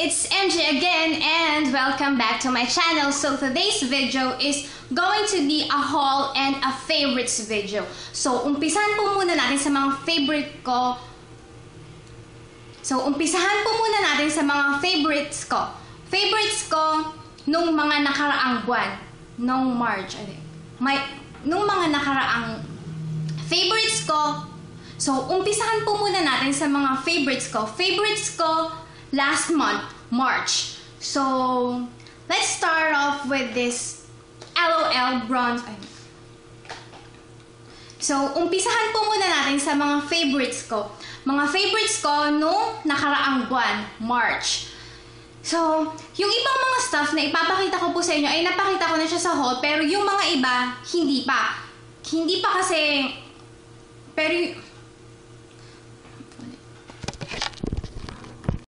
it's MJ again and welcome back to my channel. So today's video is going to be a haul and a favorites video. So umpisahan po muna natin sa mga favorites ko. Favorites ko nung mga nakaraang buwan, nung March, nung mga nakaraang favorites ko. So, umpisahan po muna natin sa mga favorites ko. Favorites ko last month, March. So, let's start off with this LOL bronze. So, umpisahan po muna natin sa mga favorites ko. Mga favorites ko nung nakaraang buwan, March. So, yung ibang mga stuff na ipapakita ko po sa inyo ay napakita ko na siya sa haul, pero yung mga iba, hindi pa. Hindi pa kasi, pero